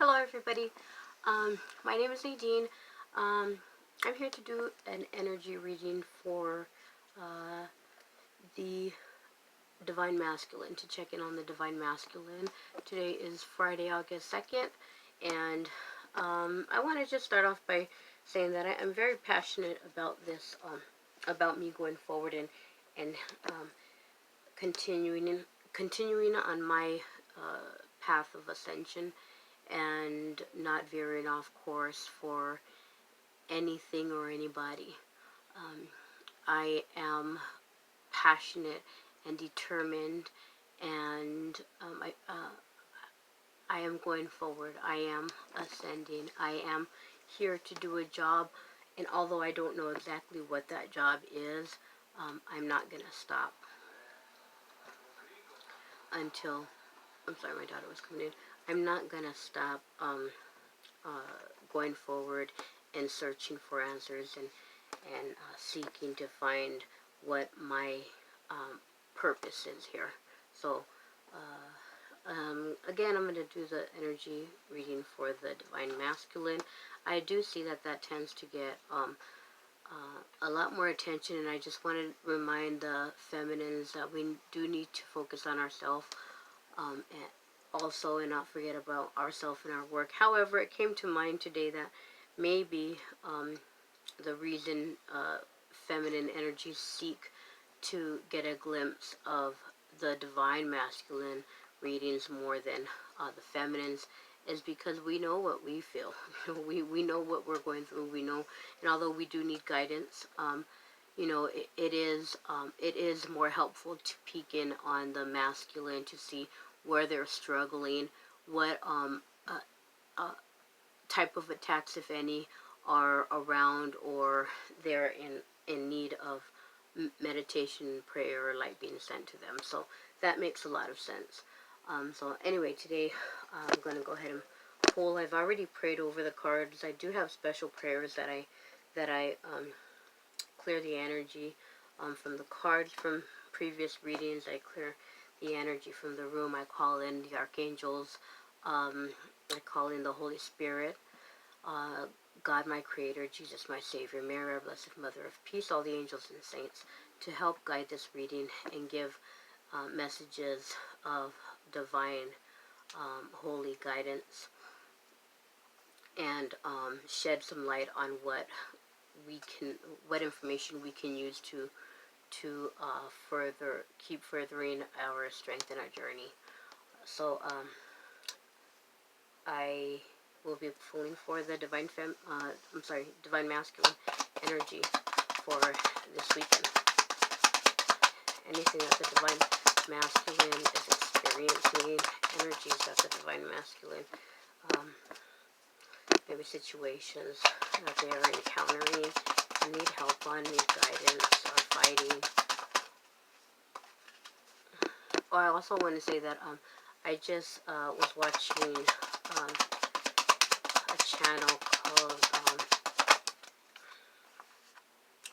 Hello everybody, my name is Nadine. I'm here to do an energy reading for the Divine Masculine, to check in on the Divine Masculine. Today is Friday, August 2nd, and I want to just start off by saying that I'm very passionate about this, about me going forward and continuing on my path of ascension and not veering off course for anything or anybody. I am passionate and determined, and I am going forward. I am ascending. I am here to do a job, and although I don't know exactly what that job is, I'm not going to stop until, I'm sorry, my daughter was coming in. I'm not going to stop going forward and searching for answers and seeking to find what my purpose is here. So again, I'm going to do the energy reading for the Divine Masculine. I do see that tends to get a lot more attention, and I just want to remind the feminines that we do need to focus on ourselves, and also, and not forget about ourselves and our work. However, it came to mind today that maybe the reason feminine energies seek to get a glimpse of the Divine Masculine readings more than the feminines is because we know what we feel. we know what we're going through. We know, and although we do need guidance, it is more helpful to peek in on the masculine to see where they're struggling, what type of attacks, if any, are around, or they're in need of meditation, prayer, or light being sent to them. So that makes a lot of sense. So anyway, today I'm going to go ahead and pull. I've already prayed over the cards. I do have special prayers that I clear the energy from the cards from previous readings. I clear the energy from the room. I call in the archangels. I call in the Holy Spirit, God my Creator, Jesus my Savior, Mary our Blessed Mother of Peace, all the angels and saints, to help guide this reading and give messages of divine holy guidance, and shed some light on what information we can use to keep furthering our strength in our journey. So I will be pulling for the Divine Masculine energy for this weekend. Anything that the Divine Masculine is experiencing, energies that the Divine Masculine, maybe situations that they are encountering, need help on, need guidance, are fighting. Oh, I also want to say that I just was watching a channel called,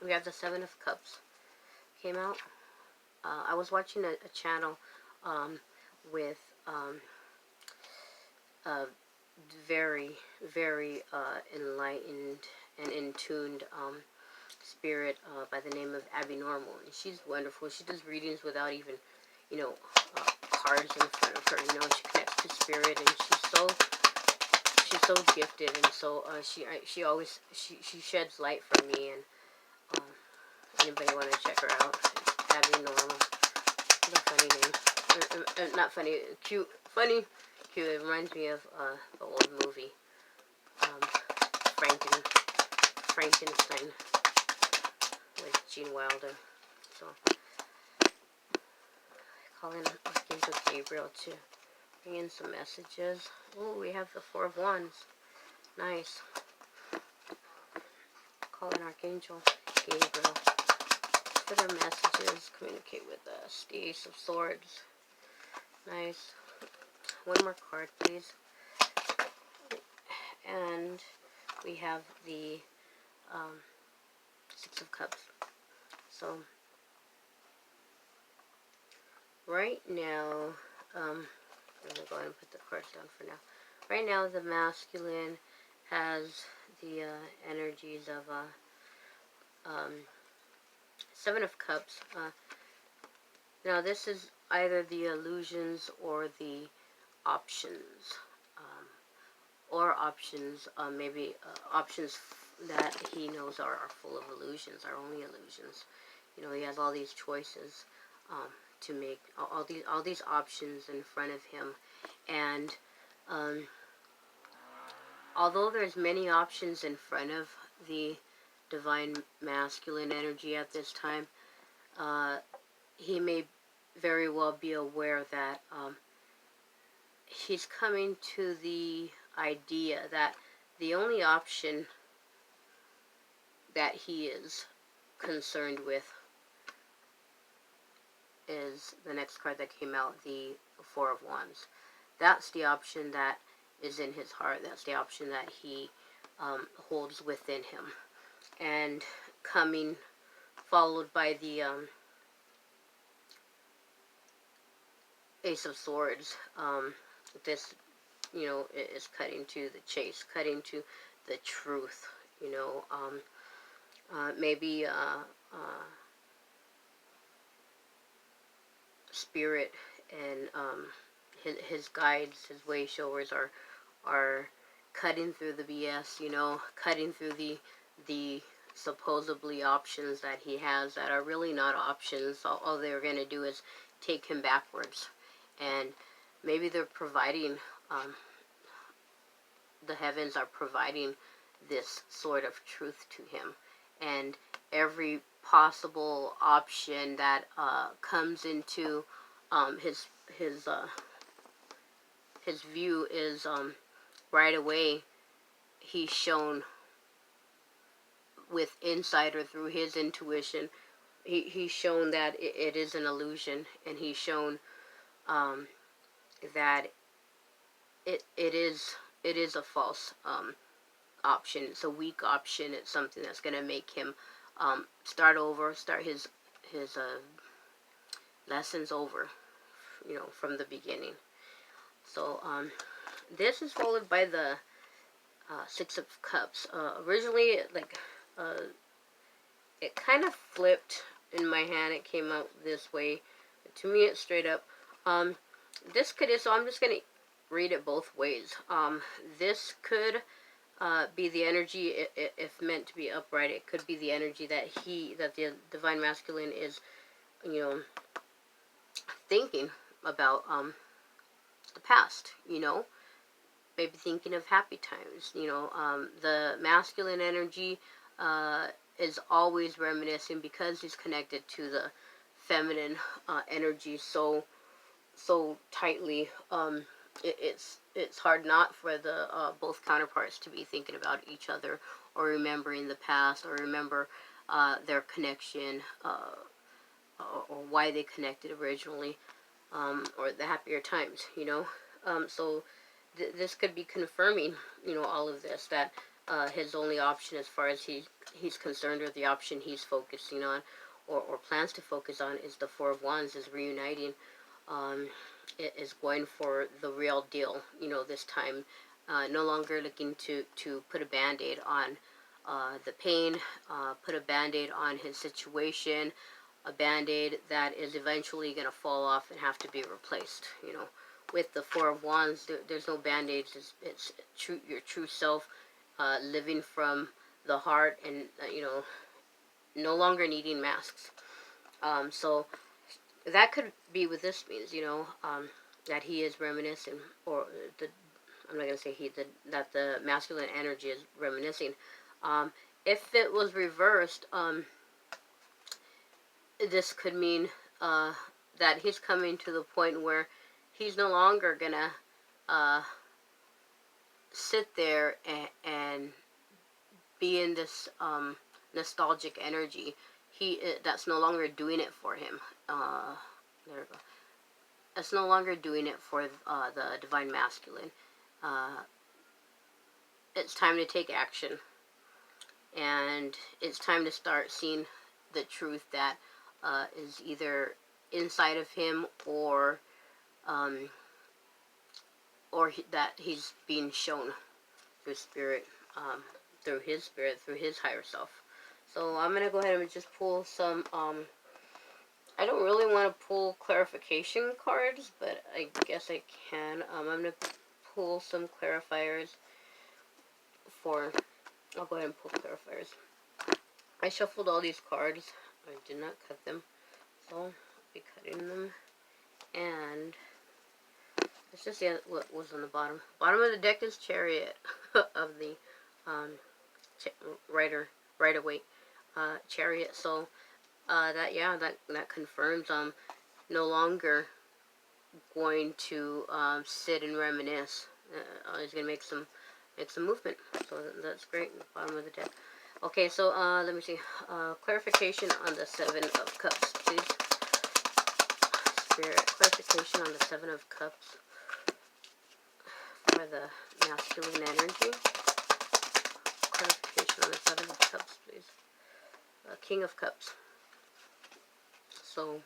we have the Seven of Cups came out. I was watching a channel with a very, very enlightened and in-tuned spirit by the name of Abby Normal. And she's wonderful. She does readings without even, cards in front of her. She connects to spirit, and she's so gifted, and so she always sheds light for me. And anybody want to check her out? Abby Normal. What a funny name. Not funny, cute. Funny, cute. It reminds me of the old movie, Frankenstein with Gene Wilder. So call in Archangel Gabriel to bring in some messages. Oh, we have the Four of Wands. Nice. Call in Archangel Gabriel for their messages. Communicate with us. The Ace of Swords. Nice. One more card, please. And we have the Six of Cups. So right now, I'm going to go ahead and put the cards down for now. right now the masculine has the energies of Seven of Cups. Now this is either the illusions or the options, um, or options, maybe options that he knows are full of illusions, are only illusions. You know, he has all these choices to make, all these options in front of him, and um, although there's many options in front of the divine masculine energy at this time, he may very well be aware that he's coming to the idea that the only option that he is concerned with is the next card that came out, the Four of Wands. That's the option that is in his heart. That's the option that he holds within him. And coming, followed by the Ace of Swords. This, you know, is cutting to the chase, cutting to the truth. You know, maybe spirit and his guides, his way showers are cutting through the BS. You know, cutting through the supposedly options that he has that are really not options. All they're going to do is take him backwards. And maybe they're providing, the heavens are providing this sort of truth to him. And every possible option that comes into his view is right away he's shown with insight or through his intuition. He's shown that it is an illusion, and he's shown that it is a false option. It's a weak option. It's something that's going to make him start his lessons over, you know, from the beginning. So this is followed by the Six of Cups. Originally, like, it kind of flipped in my hand. It came out this way. To me, it's straight up. This could, so I'm just going to read it both ways. This could be the energy, if meant to be upright, it could be the energy that the divine masculine is, you know, thinking about the past, you know, maybe thinking of happy times, you know. The masculine energy is always reminiscing because he's connected to the feminine energy so tightly. It's hard not for the both counterparts to be thinking about each other or remembering the past or remember their connection, or why they connected originally, or the happier times, you know. So this could be confirming, you know, all of this, that his only option as far as he's concerned, or the option he's focusing on or plans to focus on, is the Four of Wands, is reuniting. It is going for the real deal, you know, this time. No longer looking to put a band-aid on the pain, put a band-aid on his situation, a band-aid that is eventually going to fall off and have to be replaced, you know. With the Four of Wands, there's no band-aids. It's your true self, living from the heart, and, you know, no longer needing masks. So that could be what this means, you know, that he is reminiscing, or I'm not going to say that the masculine energy is reminiscing. If it was reversed, this could mean that he's coming to the point where he's no longer going to sit there and be in this nostalgic energy. That's no longer doing it for him. There we go. That's no longer doing it for the divine masculine. It's time to take action, and it's time to start seeing the truth that is either inside of him or or that he's being shown through spirit, through his spirit, through his higher self. So I'm gonna go ahead and just pull some. I don't really want to pull clarification cards, but I guess I can. I'm gonna pull some clarifiers for. I'll go ahead and pull clarifiers. I shuffled all these cards. I did not cut them, so I'll be cutting them. And let's just see what was on the bottom. Bottom of the deck is Chariot of the Rider-Waite Chariot. So that confirms no longer going to sit and reminisce. He's gonna make some movement. So that's great. Bottom of the deck. Okay, so let me see. Clarification on the Seven of Cups, please. Spirit, clarification on the Seven of Cups for the masculine energy. Clarification on the Seven of Cups, please. King of Cups. So,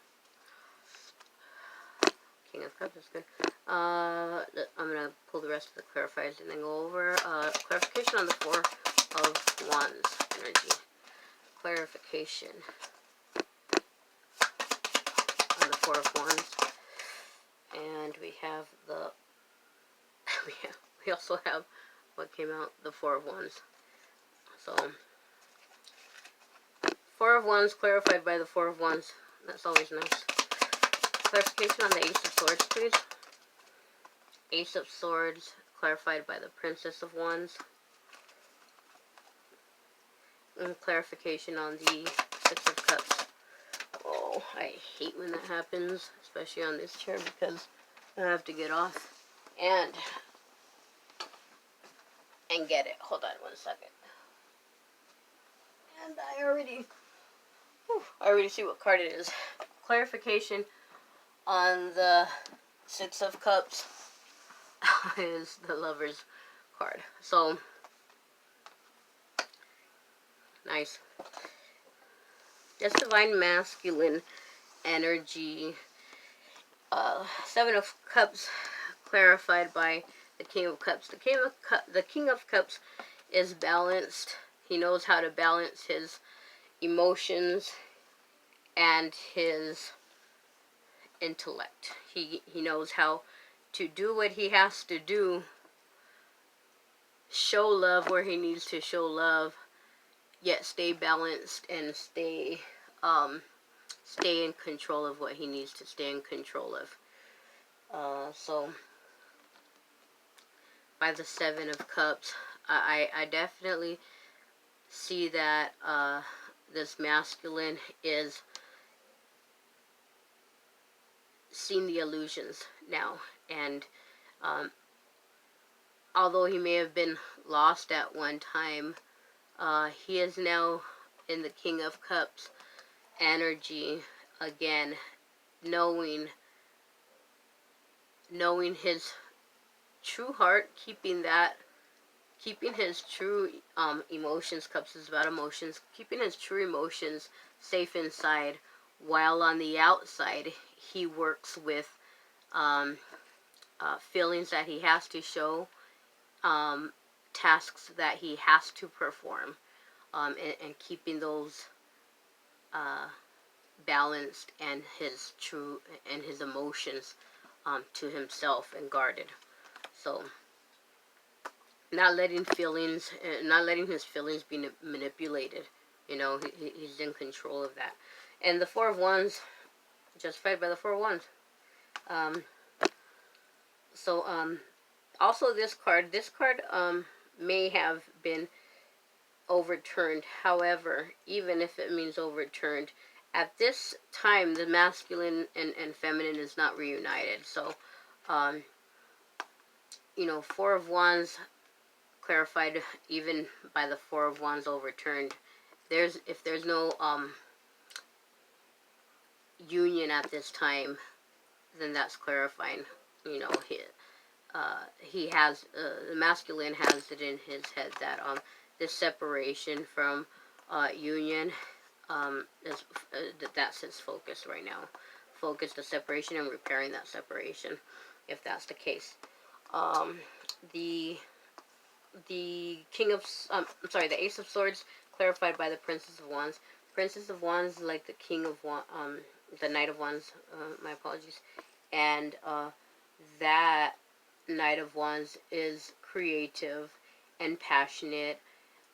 King of Cups is good. I'm gonna pull the rest of the clarifiers and then go over clarification on the Four of Wands energy. Clarification on the Four of Wands, and we have the we also have what came out, the Four of Wands. So Four of Wands clarified by the Four of Wands. That's always nice. Clarification on the Ace of Swords, please. Ace of Swords clarified by the Princess of Wands. And clarification on the Six of Cups. Oh, I hate when that happens, especially on this chair, because I have to get off and get it. Hold on one second. And I already see what card it is. Clarification on the Six of Cups is the Lover's card. So, nice. That's Divine Masculine energy. Seven of Cups clarified by the King of Cups. The King of Cups is balanced. He knows how to balance his emotions and his intellect. He knows how to do what he has to do, show love where he needs to show love, yet stay balanced and stay in control of what he needs to stay in control of. So by the Seven of Cups, I definitely see that this masculine is seeing the illusions now, and although he may have been lost at one time, he is now in the King of Cups energy again, knowing his true heart, keeping his true emotions. Cups is about emotions. Keeping his true emotions safe inside, while on the outside he works with feelings that he has to show, tasks that he has to perform, and keeping those balanced, and his emotions to himself and guarded. So not letting his feelings be manipulated. He's in control of that. And the Four of Wands, justified by the Four of Wands. Also this card may have been overturned. However, even if it means overturned, at this time the masculine and feminine is not reunited. So, Four of Wands clarified even by the Four of Wands overturned. If there's no union at this time, then that's clarifying. He has the masculine has it in his head that this separation from union that's his focus right now. Focus the separation and repairing that separation, if that's the case. um, the the Ace of Swords clarified by the Princess of Wands. Princess of Wands is like the King of Wands, the Knight of Wands. My apologies. And that Knight of Wands is creative and passionate,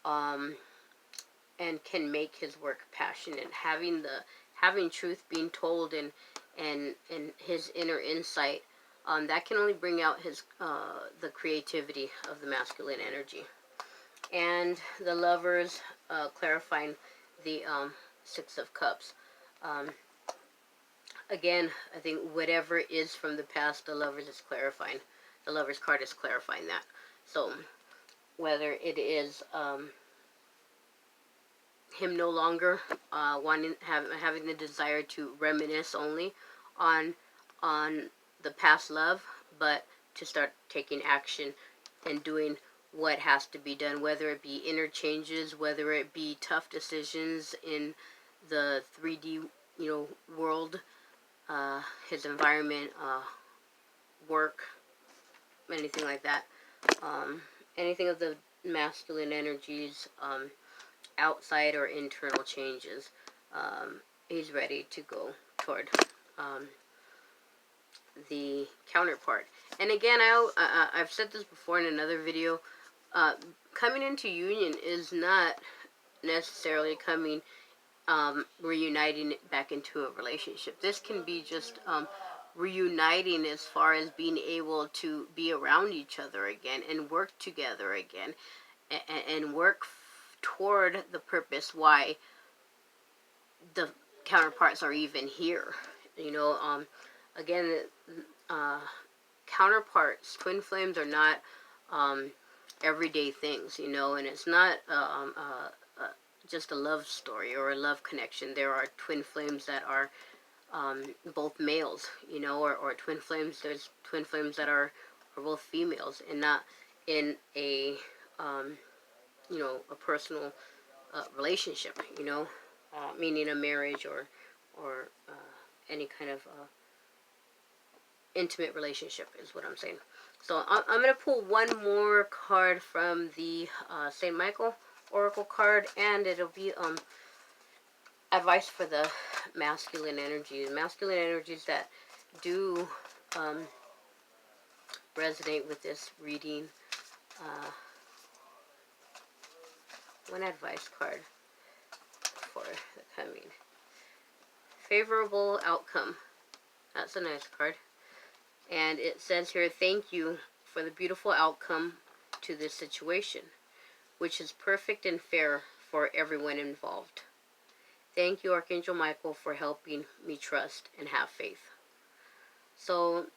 um, and can make his work passionate. Having truth being told, and his inner insight, that can only bring out his the creativity of the masculine energy. And the Lovers, clarifying the Six of Cups. Um, Again, I think whatever is from the past, the Lovers is clarifying. The Lovers card is clarifying that. So whether it is him no longer having the desire to reminisce only on the past love, but to start taking action and doing what has to be done, whether it be interchanges, whether it be tough decisions in the 3D, world, his environment, work, anything like that. Anything of the masculine energies, outside or internal changes, he's ready to go toward the counterpart. And again, I've said this before in another video. Coming into union is not necessarily reuniting it back into a relationship. This can be just reuniting as far as being able to be around each other again and work together again, and work toward the purpose why the counterparts are even here. Again, counterparts, twin flames are not everyday things, and it's not just a love story or a love connection. There are twin flames that are both males, or twin flames. There's twin flames that are both females, and not in a a personal relationship, meaning a marriage or any kind of intimate relationship is what I'm saying. So I'm going to pull one more card from the St. Michael Oracle card, and it'll be advice for the masculine energies. Masculine energies that do resonate with this reading. One advice card for the coming. Favorable outcome. That's a nice card. And it says here, thank you for the beautiful outcome to this situation, which is perfect and fair for everyone involved. Thank you, Archangel Michael, for helping me trust and have faith. So,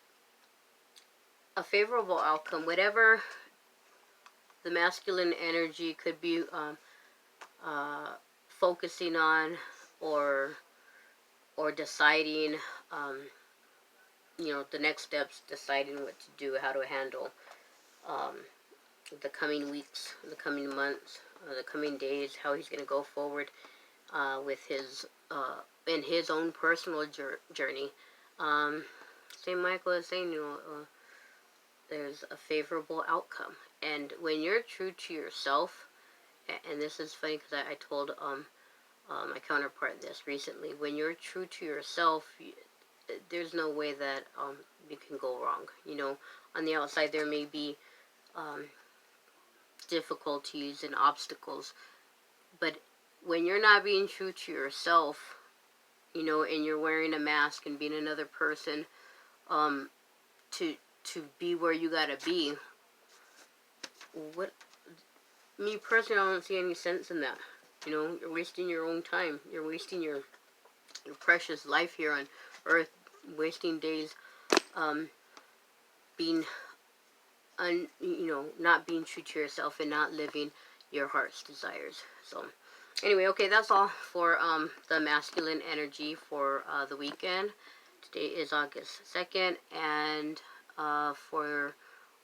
a favorable outcome, whatever the masculine energy could be focusing on or deciding, the next steps, deciding what to do, how to handle the coming weeks, the coming months, the coming days, how he's going to go forward with his in his own personal journey. St. Michael is saying, there's a favorable outcome, and when you're true to yourself, and this is funny because I told my counterpart this recently. When you're true to yourself, there's no way that you can go wrong. On the outside there may be difficulties and obstacles, but when you're not being true to yourself, and you're wearing a mask and being another person, to be where you gotta be, me personally, I don't see any sense in that. You're wasting your own time. You're wasting your precious life here on Earth, wasting days, being, not being true to yourself and not living your heart's desires. So, anyway, okay, that's all for the masculine energy for the weekend. Today is August 2nd, and for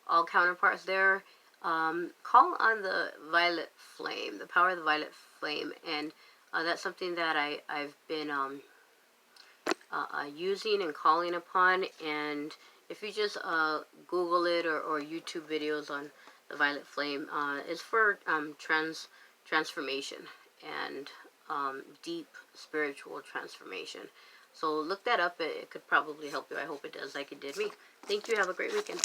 all counterparts there, call on the violet flame, the power of the violet flame, and that's something that I've been using and calling upon, and If you just Google it, or YouTube videos on the violet flame, it's for transformation and deep spiritual transformation. So look that up. It could probably help you. I hope it does, like it did me. Thank you. Have a great weekend.